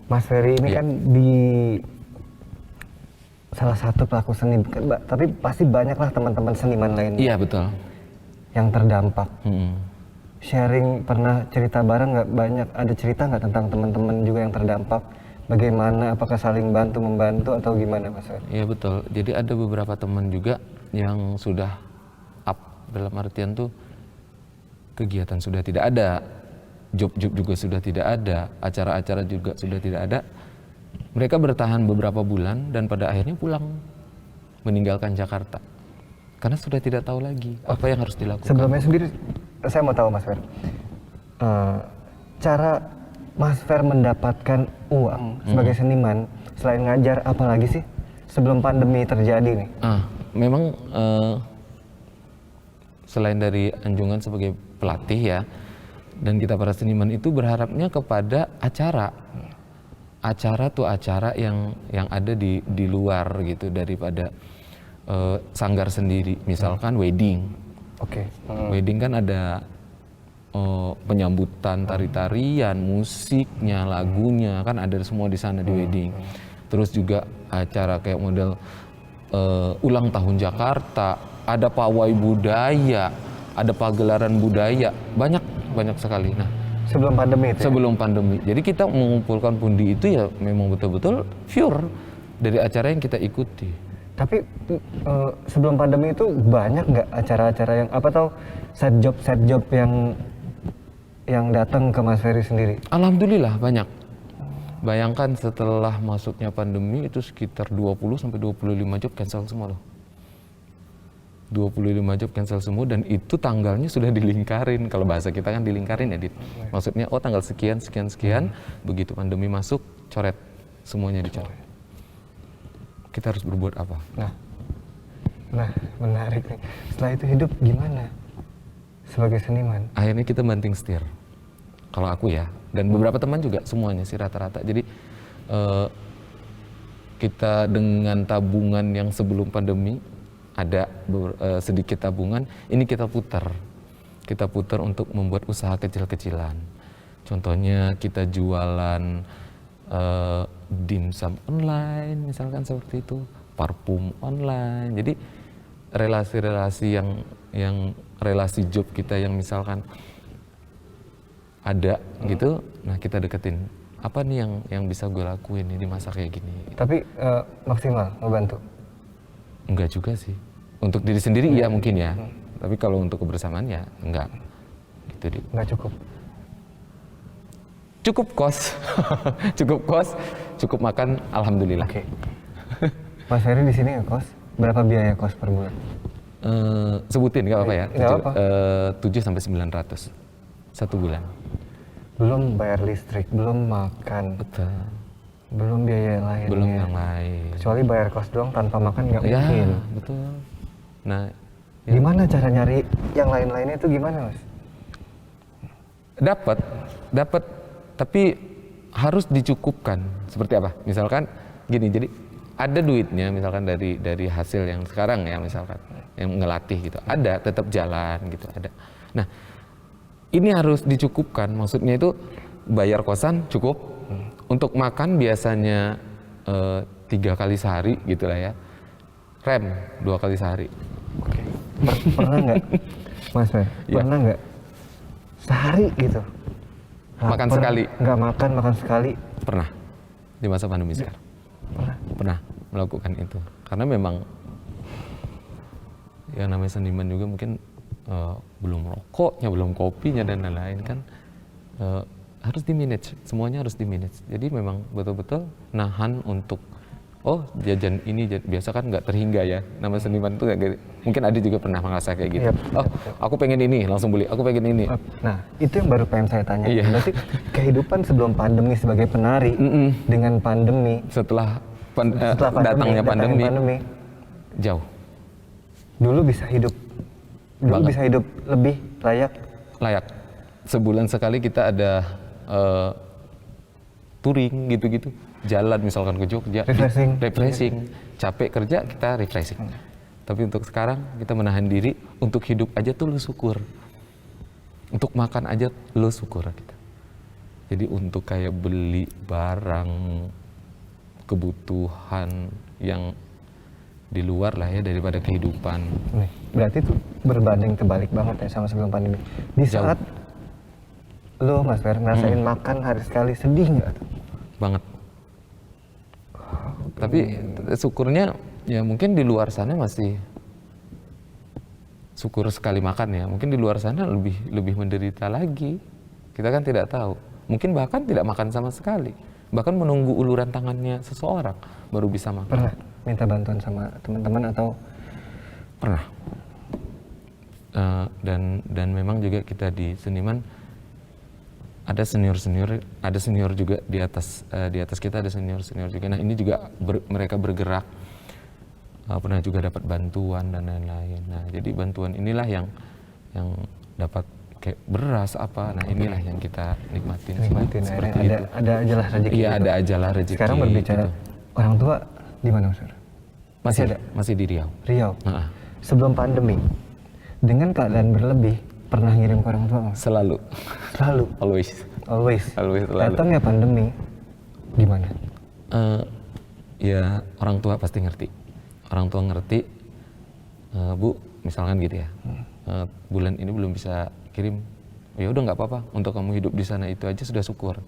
Mas Ferry ini kan di salah satu pelaku seni, tapi pasti banyaklah teman-teman seniman lainnya. Iya betul. Yang terdampak. Sharing pernah cerita bareng nggak? Banyak ada cerita nggak tentang teman-teman juga yang terdampak? Bagaimana? Apakah saling bantu membantu atau gimana, Mas Ferry? Iya betul. Jadi ada beberapa teman juga yang sudah up, dalam artian tuh kegiatan sudah tidak ada, job juga sudah tidak ada, acara-acara juga sudah tidak ada. Mereka bertahan beberapa bulan dan pada akhirnya pulang, meninggalkan Jakarta karena sudah tidak tahu lagi apa yang harus dilakukan. Sebelumnya sendiri, saya mau tahu Mas Fer, cara Mas Fer mendapatkan uang sebagai seniman selain ngajar, apalagi sih sebelum pandemi terjadi nih? Memang selain dari anjungan sebagai pelatih ya, dan kita para seniman itu berharapnya kepada acara tuh acara yang ada di luar gitu daripada sanggar sendiri, misalkan wedding. Wedding kan ada penyambutan, tari-tarian, musiknya, lagunya kan ada semua di sana di wedding. Terus juga acara kayak model ulang tahun Jakarta, ada pawai budaya, ada pagelaran budaya, banyak sekali. Nah, sebelum pandemi itu? Sebelum pandemi. Jadi kita mengumpulkan pundi itu ya memang betul-betul pure dari acara yang kita ikuti. Tapi sebelum pandemi itu banyak nggak acara-acara yang apa, tahu set job yang datang ke Mas Ferry sendiri? Alhamdulillah banyak. Bayangkan setelah masuknya pandemi itu sekitar 20 sampai 25 job cancel semua loh. 25 job cancel semua dan itu tanggalnya sudah dilingkarin. Kalau bahasa kita kan dilingkarin ya, Dit. Maksudnya tanggal sekian, begitu pandemi masuk, coret. Semuanya dicoret. Kita harus berbuat apa? Nah, menarik nih. Setelah itu hidup gimana sebagai seniman? Akhirnya kita banting setir. Kalau aku ya, dan beberapa teman juga semuanya sih rata-rata. Jadi kita dengan tabungan yang sebelum pandemi ada sedikit tabungan, ini kita putar untuk membuat usaha kecil-kecilan. Contohnya kita jualan dimsum online, misalkan seperti itu, parfum online. Jadi relasi-relasi yang relasi job kita yang misalkan ada gitu, nah kita deketin. Apa nih yang bisa gue lakuin ini di masa kayak gini? Tapi maksimal membantu? Enggak juga sih. Untuk diri sendiri iya mungkin ya. Tapi kalau untuk kebersamaan ya enggak. Gitu, Dit. Enggak cukup. Cukup kos. Cukup makan, alhamdulillah. Oke. Mas Ferry di sini ngekos, berapa biaya kos per bulan? Sebutin nggak apa-apa ya? Nggak apa. 7 sampai 900 satu bulan. Belum bayar listrik, belum makan. Betul. Belum biaya lain. Belum yang lain. Kecuali bayar kos doang, tanpa makan nggak Ya, mungkin. betul. Nah, gimana cara nyari yang lain-lainnya itu gimana, Mas? Dapat, tapi harus dicukupkan. Seperti apa? Misalkan gini, jadi ada duitnya misalkan dari hasil yang sekarang ya, misalkan yang ngelatih gitu. Ada, tetap jalan gitu, ada. Nah, ini harus dicukupkan. Maksudnya itu bayar kosan cukup. Untuk makan biasanya 3 kali sehari gitu lah ya. Rem 2 kali sehari. Oke. Pernah nggak, Mas Fer? Pernah nggak sehari gitu? Makan sekali? Nggak makan sekali? Pernah. Di masa pandemi sekarang. Pernah melakukan itu. Karena memang yang namanya seniman juga mungkin belum rokoknya, belum kopinya dan lain-lain kan harus di-manage. Semuanya harus di-manage. Jadi memang betul-betul nahan untuk jajan ini biasa kan nggak terhingga ya, nama seniman itu mungkin ada juga pernah merasa kayak gitu. Aku pengen ini langsung beli, aku pengen ini. Nah itu yang baru pengen saya tanya. Berarti kehidupan sebelum pandemi sebagai penari dengan pandemi setelah datangnya pandemi jauh. Dulu bisa hidup lebih layak. Sebulan sekali kita ada touring gitu-gitu. Jalan misalkan ke Jogja, refreshing. Capek kerja kita refreshing. Tapi untuk sekarang kita menahan diri untuk hidup aja tuh lu syukur. Untuk makan aja lo syukur kita. Jadi untuk kayak beli barang kebutuhan yang di luar lah ya daripada kehidupan. Nih, berarti itu berbanding terbalik banget ya sama sebelum pandemi. Di Jauh. saat lo Mas Fer ngerasain makan hari sekali, sedih nggak tuh? Banget. Tapi syukurnya ya mungkin di luar sana masih syukur sekali makan ya. Mungkin di luar sana lebih menderita lagi. Kita kan tidak tahu. Mungkin bahkan tidak makan sama sekali. Bahkan menunggu uluran tangannya seseorang baru bisa makan. Pernah minta bantuan sama teman-teman atau? Pernah. Dan memang juga kita di seniman ada senior juga di atas kita ada senior juga. Nah ini juga mereka bergerak, pernah juga dapat bantuan dan lain-lain. Nah jadi bantuan inilah yang dapat kayak beras apa. Nah inilah yang kita nikmatin seperti itu. Ada ajalah rezeki. Iya gitu. ada ajalah rezeki. Sekarang berbicara gitu. orang tua di mana Mas Fer? Masih di Riau. Riau. Sebelum pandemi, dengan keadaan berlebih, pernah ngirim ke orang tua nggak? Selalu. Always. Selalu. Datangnya pandemi, gimana? Ya orang tua pasti ngerti. Orang tua ngerti, Bu, misalkan gitu ya. Bulan ini belum bisa kirim. Ya udah nggak apa-apa. Untuk kamu hidup di sana itu aja sudah syukur.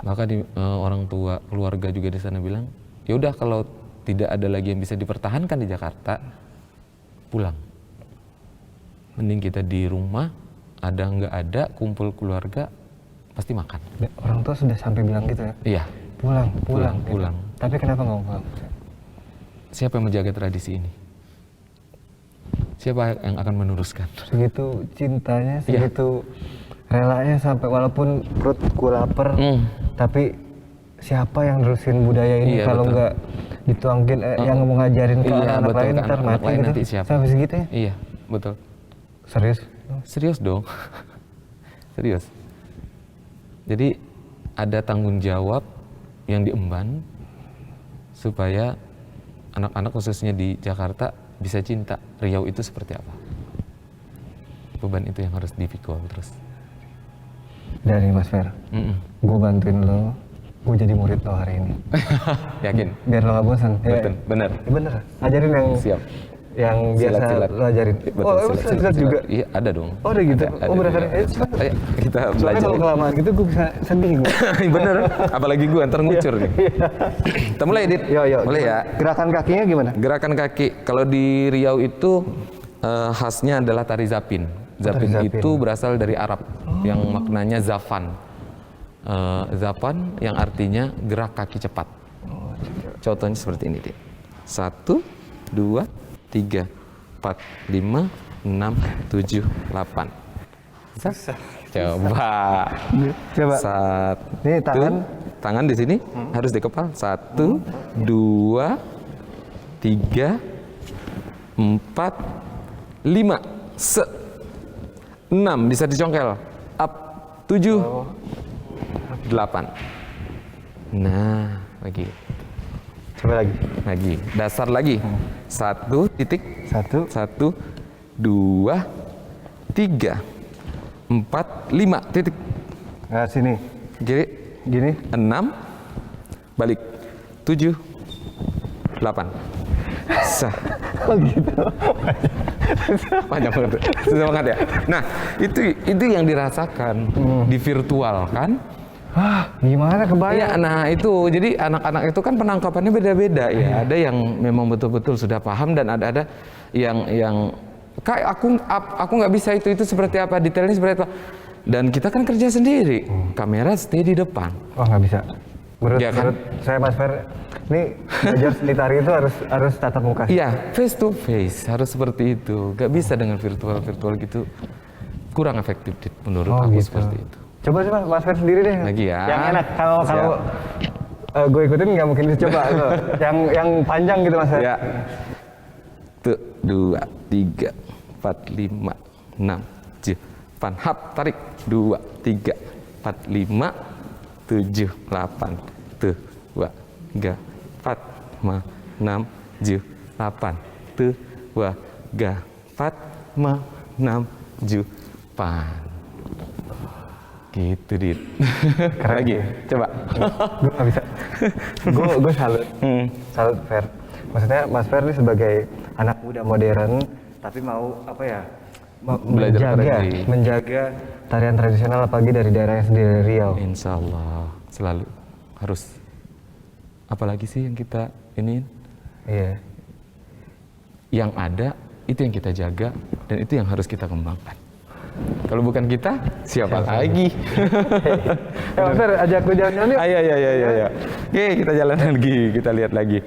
Maka orang tua keluarga juga di sana bilang, ya udah kalau tidak ada lagi yang bisa dipertahankan di Jakarta, pulang. Mending kita di rumah, ada nggak ada, kumpul keluarga, pasti makan. Orang tua sudah sampai bilang gitu ya? Iya. Pulang. Tapi kenapa nggak mau pulang? Siapa yang menjaga tradisi ini? Siapa yang akan meneruskan? Segitu cintanya, segitu relanya sampai walaupun perutku lapar, tapi siapa yang nerusin budaya ini kalau nggak dituangkin yang mau ngajarin ke anak lain ntar mati gitu. Nanti siapa? Sampai segitu ya? Iya, betul. Serius dong. Serius. Jadi ada tanggung jawab yang diemban supaya anak-anak khususnya di Jakarta bisa cinta Riau itu seperti apa. Beban itu yang harus dipikul terus. Dari Mas Fer, gue bantuin lo, gue jadi murid lo hari ini. Yakin? Biar lo gak bosan. Betul, bener. Bener, ajarin yang siap. Yang biasa silat. lo ajarin. Betul, silat juga? Iya, ada dong. Oh ada gitu? Ada berdasarkan, ayo kita soalnya belajar. kalau kelamaan gitu gue bisa sedih. Bener, apalagi gue ntar ngucur nih. Kita mulai, Dit. Yo, mulai ya. Gerakan kakinya gimana? Gerakan kaki, kalau di Riau itu khasnya adalah tari zapin. Zapin itu berasal dari Arab, yang maknanya zafan. Zafan yang artinya gerak kaki cepat. Contohnya seperti ini, Dit. 1, 2, 3, 4, 5, 6, 7, 8. Bisa? Coba. Satu. Ini Tangan di sini harus di kepala. 1, 2, 3, 4, 5. 6 bisa dicongkel. Up. 7, 8. Nah, lagi. Coba lagi. Dasar lagi. 1 titik. 1, 2, 3, 4, 5 titik. Nah, sini. Kiri. Gini. 6. Balik. 7, 8. Sah. Oh gitu. Panjang banget. Susah banget ya. Nah, itu yang dirasakan di virtual kan. Gimana kebayang? Iya, nah itu jadi anak-anak itu kan penangkapannya beda-beda ya. Ada yang memang betul-betul sudah paham dan ada yang kayak aku nggak bisa itu seperti apa, detailnya seperti apa. Dan kita kan kerja sendiri, kamera stay di depan. Oh nggak bisa. Menurut kan? saya Mas Fer, ini belajar seni tari itu harus tatap muka. Iya, face to face harus seperti itu. Nggak bisa dengan virtual gitu, kurang efektif menurut aku gitu. seperti itu. Coba Mas Fer sendiri deh. Lagi ya. Yang enak kalau gue ikutin nggak mungkin dicoba. yang panjang gitu Mas Fer. Ya. 2, 3, 4, 5, 6, 7, 8. Hap, tarik. 2, 3, 4, 5, 7, 8. 2, 3, 4, 5, 6, 7, 8. 2, 3, 4, 5, 6, 7, depan. Gitu, Dit. Keren Lagi, sih. coba. Gue nggak bisa. Gue salut. Salut Fer. Maksudnya Mas Fer ini sebagai anak muda modern, tapi mau apa ya? Belajar menjaga tarian tradisional apalagi dari daerahnya sendiri dari Riau. Insya Allah selalu harus. Apalagi sih yang kita ini? Iya. Yang ada itu yang kita jaga dan itu yang harus kita kembangkan. Kalau bukan kita, siapa lagi? Mas Fer, ajak gue jalan-jalan yuk. Ayo. Oke, kita jalan lagi, kita lihat lagi.